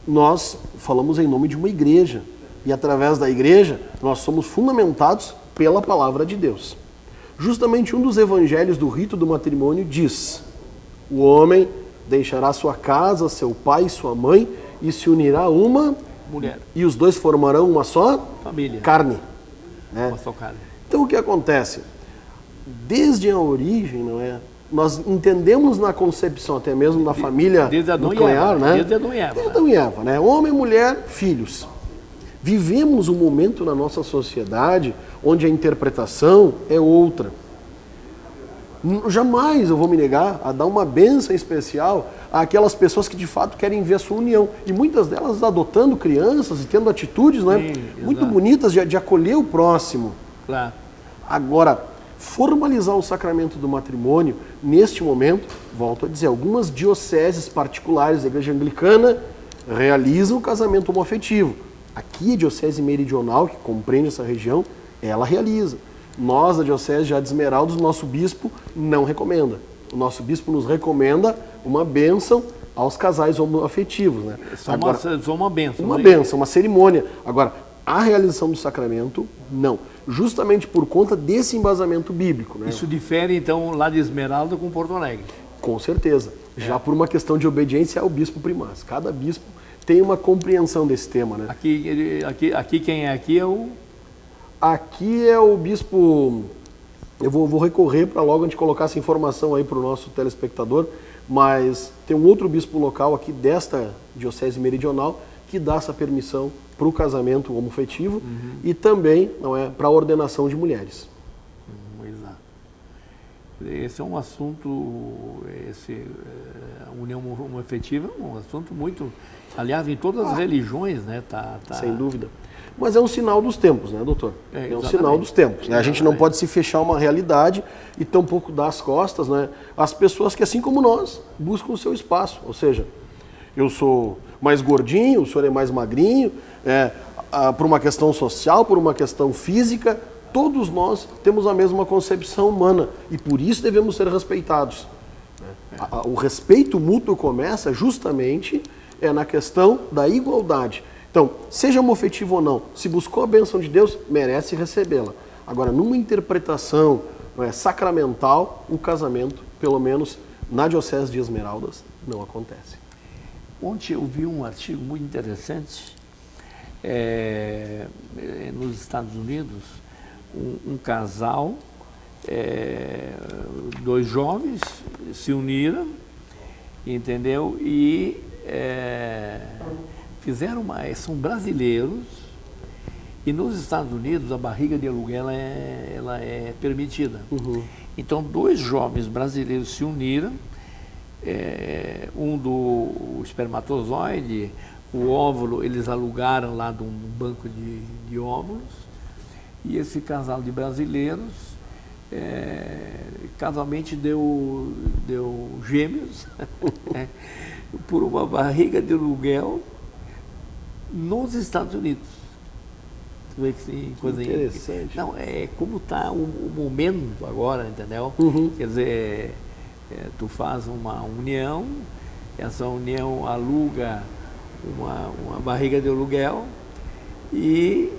nós falamos em nome de uma igreja. E através da igreja, nós somos fundamentados pela palavra de Deus. Justamente um dos evangelhos do rito do matrimônio diz: o homem deixará sua casa, seu pai e sua mãe e se unirá a uma mulher. E os dois formarão uma só família. Carne. Né? Uma só carne. Então o que acontece? Desde a origem, não é? Nós entendemos na concepção até mesmo da família nuclear, né? Desde Adão e Eva. Desde Adão e Eva, né? Homem, mulher, filhos. Vivemos um momento na nossa sociedade onde a interpretação é outra. Jamais eu vou me negar a dar uma bênção especial àquelas pessoas que de fato querem ver a sua união. E muitas delas adotando crianças e tendo atitudes, não é, muito bonitas de acolher o próximo. Claro. Agora, formalizar o sacramento do matrimônio, neste momento, volto a dizer, algumas dioceses particulares da Igreja Anglicana realizam o casamento homoafetivo. Aqui a Diocese Meridional, que compreende essa região, ela realiza. Nós, da Diocese já de Esmeraldas, o nosso bispo não recomenda. O nosso bispo nos recomenda uma bênção aos casais homoafetivos, né? Só uma bênção. Uma bênção, uma cerimônia. Agora, a realização do sacramento, não. Justamente por conta desse embasamento bíblico, né? Isso difere, então, lá de Esmeralda com Porto Alegre. Com certeza. Já por uma questão de obediência ao bispo primaz. Cada bispo tem uma compreensão desse tema, né? Aqui quem é aqui é o... Aqui é o bispo... Eu vou recorrer para logo a gente colocar essa informação aí para o nosso telespectador, mas tem um outro bispo local aqui desta Diocese Meridional que dá essa permissão para o casamento homofetivo e também para a ordenação de mulheres. Exato. Esse é um assunto, a união homoafetiva é um assunto muito, aliás, em todas as religiões, né? Sem dúvida. Mas é um sinal dos tempos, né, doutor? É um sinal dos tempos. Né? A gente não pode se fechar uma realidade e tampouco dar as costas, né, às pessoas que, assim como nós, buscam o seu espaço. Ou seja, eu sou mais gordinho, o senhor é mais magrinho, por uma questão social, por uma questão física, todos nós temos a mesma concepção humana e por isso devemos ser respeitados. O respeito mútuo começa justamente na questão da igualdade. Então, seja homofetivo ou não, se buscou a bênção de Deus, merece recebê-la. Agora, numa interpretação sacramental, o casamento, pelo menos na Diocese de Esmeraldas, não acontece. Ontem eu vi um artigo muito interessante nos Estados Unidos, um casal, dois jovens se uniram, entendeu? E fizeram são brasileiros e nos Estados Unidos a barriga de aluguel ela é permitida. Então dois jovens brasileiros se uniram, um do espermatozoide, o óvulo eles alugaram lá de um banco de óvulos e esse casal de brasileiros casualmente deu gêmeos por uma barriga de aluguel nos Estados Unidos. Tu vê que coisa interessante. Não, como está o momento agora, entendeu? Quer dizer, tu faz uma união, essa união aluga uma barriga de aluguel e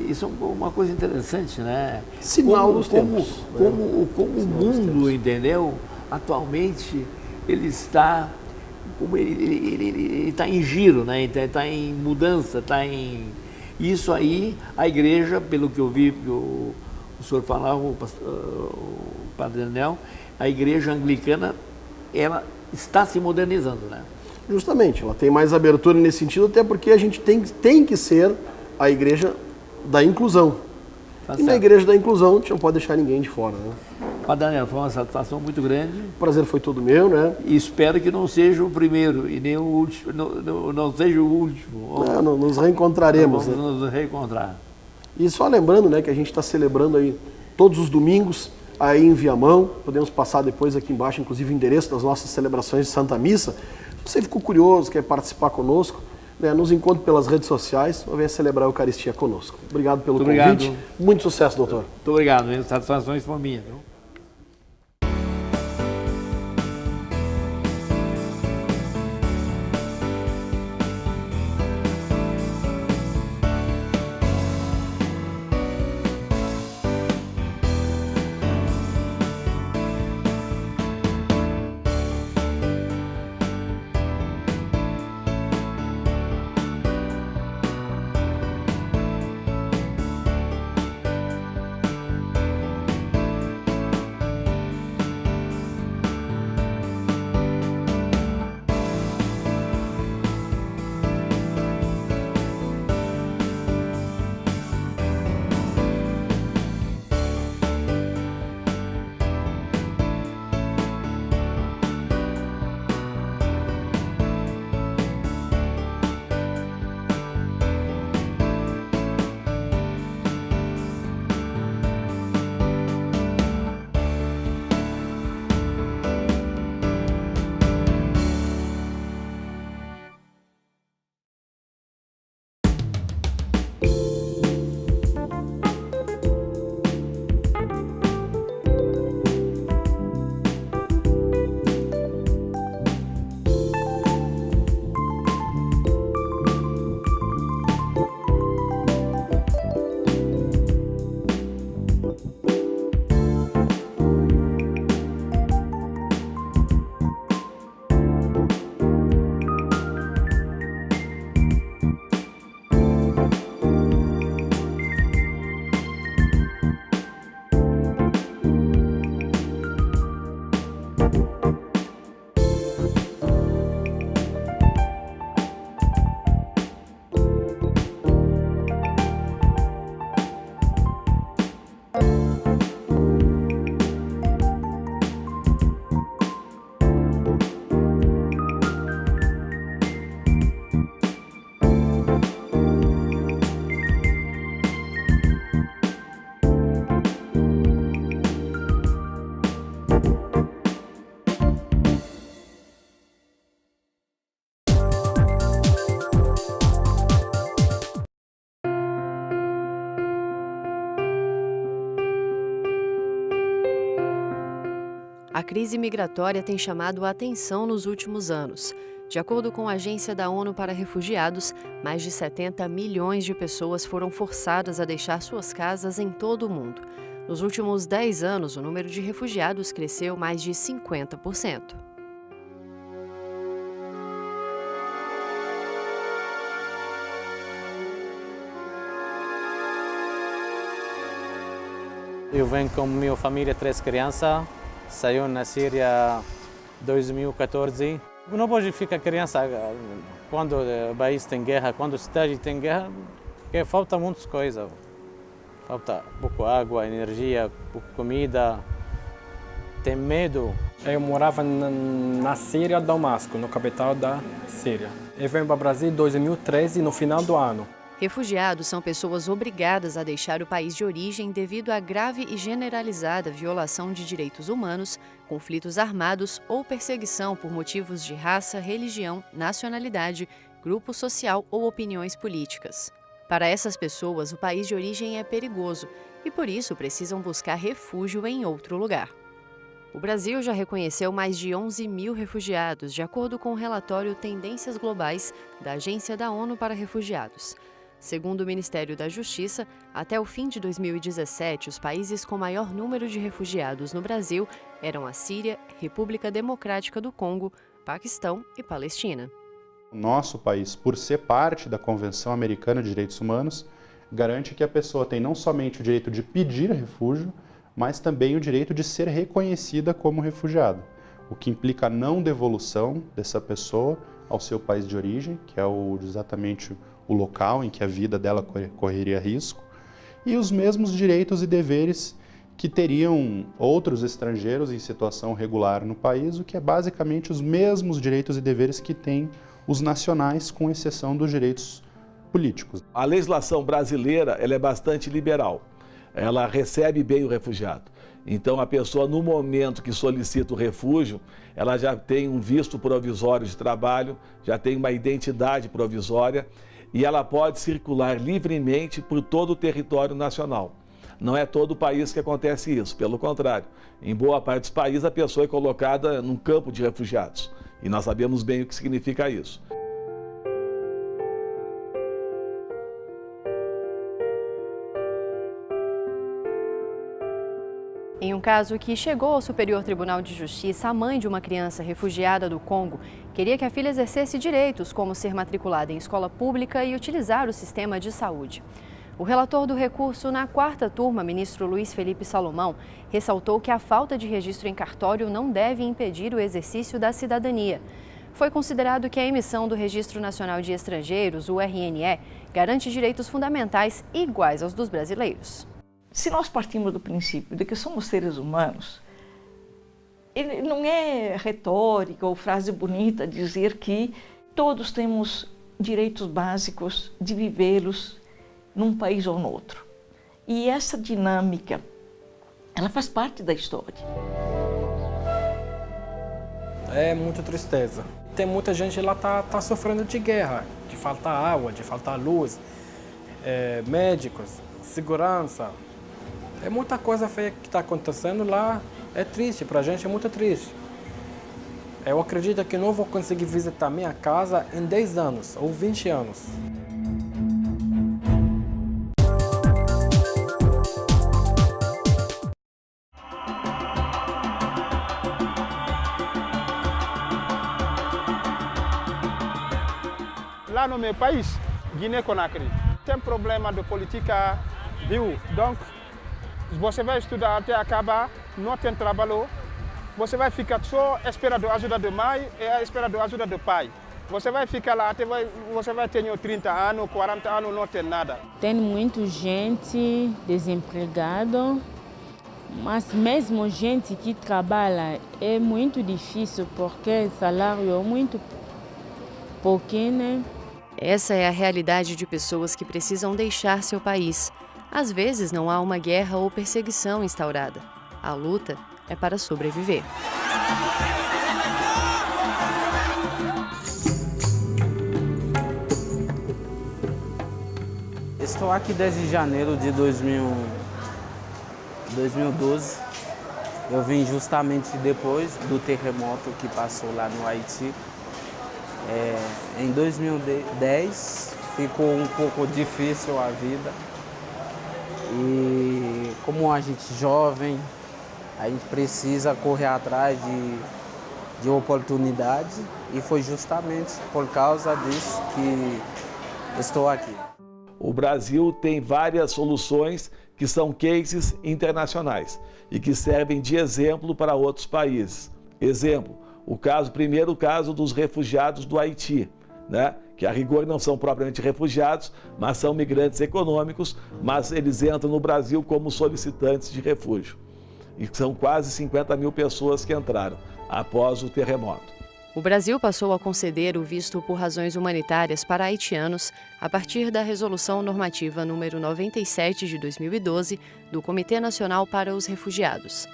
isso é uma coisa interessante, né? Sinal dos tempos. Como o mundo, entendeu? Atualmente ele está... Como ele está em giro, né? Está em mudança, está em... Isso aí, a igreja, pelo que eu vi, que o senhor falava, o padre Daniel, a igreja anglicana, ela está se modernizando, né? Justamente, ela tem mais abertura nesse sentido, até porque a gente tem que ser a igreja da inclusão. E na igreja da inclusão, a gente não pode deixar ninguém de fora, né? Padre Daniel, foi uma satisfação muito grande. O prazer foi todo meu, né? E espero que não seja o primeiro e nem o último, não seja o último. Nos reencontraremos. Vamos nos reencontrar. E só lembrando, né, que a gente está celebrando aí todos os domingos aí em Viamão. Podemos passar depois aqui embaixo, inclusive, o endereço das nossas celebrações de Santa Missa. Se você ficou curioso, quer participar conosco, né, nos encontre pelas redes sociais ou venha celebrar a Eucaristia conosco. Obrigado pelo convite. Obrigado. Muito sucesso, doutor. Muito obrigado. As satisfações foram minhas. Viu? crise migratória tem chamado a atenção nos últimos anos. De acordo com a Agência da ONU para Refugiados, mais de 70 milhões de pessoas foram forçadas a deixar suas casas em todo o mundo. Nos últimos 10 anos, o número de refugiados cresceu mais de 50%. Eu venho com minha família, 3 crianças, saiu na Síria em 2014. Não pode ficar criança quando o país tem guerra, quando a cidade tem guerra, porque falta muitas coisas. Falta pouco água, energia, pouco comida, tem medo. Eu morava na Síria, Damasco, na capital da Síria. Eu venho para o Brasil em 2013, no final do ano. Refugiados são pessoas obrigadas a deixar o país de origem devido à grave e generalizada violação de direitos humanos, conflitos armados ou perseguição por motivos de raça, religião, nacionalidade, grupo social ou opiniões políticas. Para essas pessoas, o país de origem é perigoso e, por isso, precisam buscar refúgio em outro lugar. O Brasil já reconheceu mais de 11 mil refugiados, de acordo com o relatório Tendências Globais da Agência da ONU para Refugiados. Segundo o Ministério da Justiça, até o fim de 2017, os países com maior número de refugiados no Brasil eram a Síria, República Democrática do Congo, Paquistão e Palestina. Nosso país, por ser parte da Convenção Americana de Direitos Humanos, garante que a pessoa tem não somente o direito de pedir refúgio, mas também o direito de ser reconhecida como refugiado, o que implica a não devolução dessa pessoa ao seu país de origem, que é exatamente o local em que a vida dela correria risco, e os mesmos direitos e deveres que teriam outros estrangeiros em situação regular no país, o que é basicamente os mesmos direitos e deveres que têm os nacionais, com exceção dos direitos políticos. A legislação brasileira ela é bastante liberal, ela recebe bem o refugiado. Então a pessoa, no momento que solicita o refúgio, ela já tem um visto provisório de trabalho, já tem uma identidade provisória e ela pode circular livremente por todo o território nacional. Não é todo o país que acontece isso, pelo contrário. Em boa parte dos países a pessoa é colocada num campo de refugiados e nós sabemos bem o que significa isso. Em um caso que chegou ao Superior Tribunal de Justiça, a mãe de uma criança refugiada do Congo queria que a filha exercesse direitos como ser matriculada em escola pública e utilizar o sistema de saúde. O relator do recurso na 4ª turma, ministro Luiz Felipe Salomão, ressaltou que a falta de registro em cartório não deve impedir o exercício da cidadania. Foi considerado que a emissão do Registro Nacional de Estrangeiros, o RNE, garante direitos fundamentais iguais aos dos brasileiros. Se nós partimos do princípio de que somos seres humanos, ele não é retórica ou frase bonita dizer que todos temos direitos básicos de vivê-los num país ou no outro. E essa dinâmica, ela faz parte da história. É muita tristeza. Tem muita gente lá tá sofrendo de guerra, de faltar água, de faltar luz, médicos, segurança. É muita coisa feia que está acontecendo lá, é triste, para a gente é muito triste. Eu acredito que não vou conseguir visitar minha casa em 10 anos ou 20 anos. Lá no meu país, Guiné-Conakry, tem problema de política, viu? Donc, você vai estudar até acabar, não tem trabalho, você vai ficar só esperando a ajuda da mãe e esperando a ajuda do pai. Você vai ficar lá até você vai ter 30 anos, 40 anos, não tem nada. Tem muita gente desempregada, mas mesmo gente que trabalha é muito difícil porque o salário é muito pouquinho. Essa é a realidade de pessoas que precisam deixar seu país. Às vezes não há uma guerra ou perseguição instaurada. A luta é para sobreviver. Estou aqui desde janeiro de 2012. Eu vim justamente depois do terremoto que passou lá no Haiti. Em 2010 ficou um pouco difícil a vida. E como a gente é jovem, a gente precisa correr atrás de oportunidades. E foi justamente por causa disso que estou aqui. O Brasil tem várias soluções que são cases internacionais e que servem de exemplo para outros países. Exemplo, primeiro o caso dos refugiados do Haiti, né? Que a rigor não são propriamente refugiados, mas são migrantes econômicos, mas eles entram no Brasil como solicitantes de refúgio. E são quase 50 mil pessoas que entraram após o terremoto. O Brasil passou a conceder o visto por razões humanitárias para haitianos a partir da Resolução Normativa número 97 de 2012 do Comitê Nacional para os Refugiados.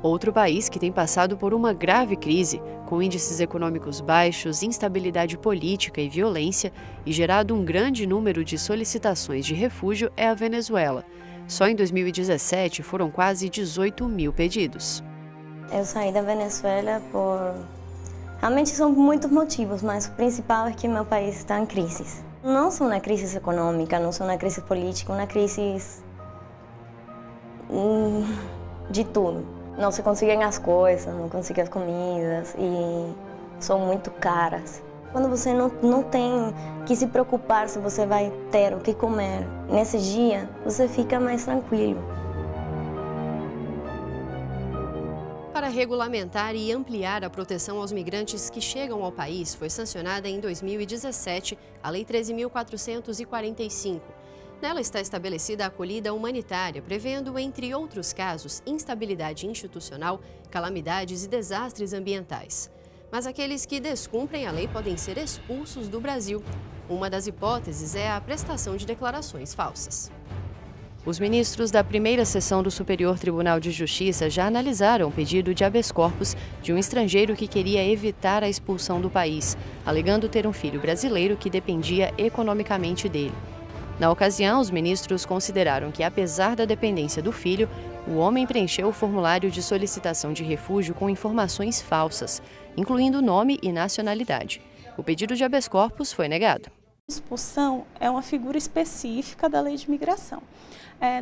Outro país que tem passado por uma grave crise, com índices econômicos baixos, instabilidade política e violência, e gerado um grande número de solicitações de refúgio, é a Venezuela. Só em 2017 foram quase 18 mil pedidos. Eu saí da Venezuela por... Realmente são muitos motivos, mas o principal é que meu país está em crise. Não só uma crise econômica, não só uma crise política, uma crise de tudo. Não se conseguem as coisas, não conseguem as comidas e são muito caras. Quando você não tem que se preocupar se você vai ter o que comer, nesse dia você fica mais tranquilo. Para regulamentar e ampliar a proteção aos migrantes que chegam ao país, foi sancionada em 2017 a Lei 13.445. Nela está estabelecida a acolhida humanitária, prevendo, entre outros casos, instabilidade institucional, calamidades e desastres ambientais. Mas aqueles que descumprem a lei podem ser expulsos do Brasil. Uma das hipóteses é a prestação de declarações falsas. Os ministros da primeira sessão do Superior Tribunal de Justiça já analisaram o pedido de habeas corpus de um estrangeiro que queria evitar a expulsão do país, alegando ter um filho brasileiro que dependia economicamente dele. Na ocasião, os ministros consideraram que, apesar da dependência do filho, o homem preencheu o formulário de solicitação de refúgio com informações falsas, incluindo nome e nacionalidade. O pedido de habeas corpus foi negado. Expulsão é uma figura específica da lei de imigração.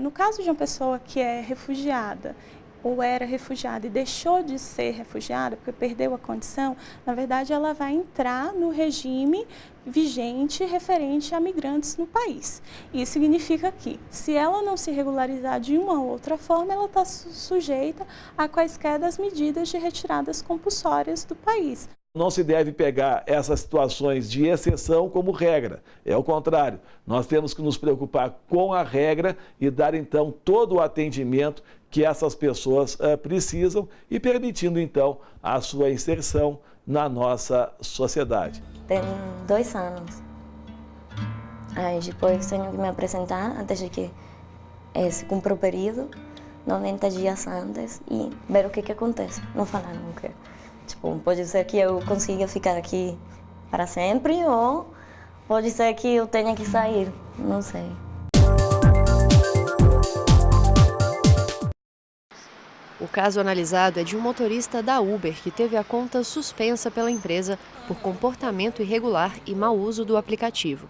No caso de uma pessoa que é refugiada ou era refugiada e deixou de ser refugiada porque perdeu a condição, na verdade ela vai entrar no regime vigente referente a migrantes no país. Isso significa que, se ela não se regularizar de uma ou outra forma, ela está sujeita a quaisquer das medidas de retiradas compulsórias do país. Não se deve pegar essas situações de exceção como regra. É o contrário. Nós temos que nos preocupar com a regra e dar, então, todo o atendimento que essas pessoas precisam e permitindo, então, a sua inserção na nossa sociedade. Tem 2 anos. Aí depois tenho que me apresentar antes de que se cumpra o período, 90 dias antes, e ver o que acontece. Não falaram o que. Tipo, pode ser que eu consiga ficar aqui para sempre ou pode ser que eu tenha que sair, não sei. O caso analisado é de um motorista da Uber que teve a conta suspensa pela empresa por comportamento irregular e mau uso do aplicativo.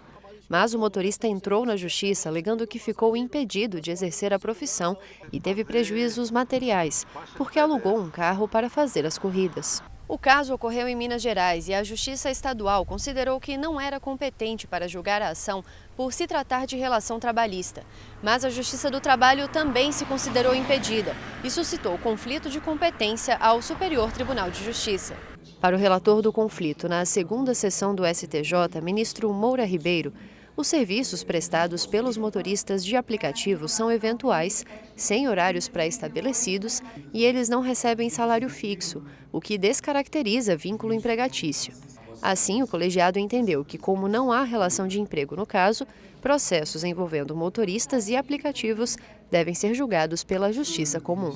Mas o motorista entrou na justiça alegando que ficou impedido de exercer a profissão e teve prejuízos materiais, porque alugou um carro para fazer as corridas. O caso ocorreu em Minas Gerais e a Justiça Estadual considerou que não era competente para julgar a ação por se tratar de relação trabalhista. Mas a Justiça do Trabalho também se considerou impedida e suscitou conflito de competência ao Superior Tribunal de Justiça. Para o relator do conflito, na segunda sessão do STJ, ministro Moura Ribeiro, os serviços prestados pelos motoristas de aplicativo são eventuais, sem horários pré-estabelecidos e eles não recebem salário fixo, o que descaracteriza vínculo empregatício. Assim, o colegiado entendeu que, como não há relação de emprego no caso, processos envolvendo motoristas e aplicativos devem ser julgados pela Justiça Comum.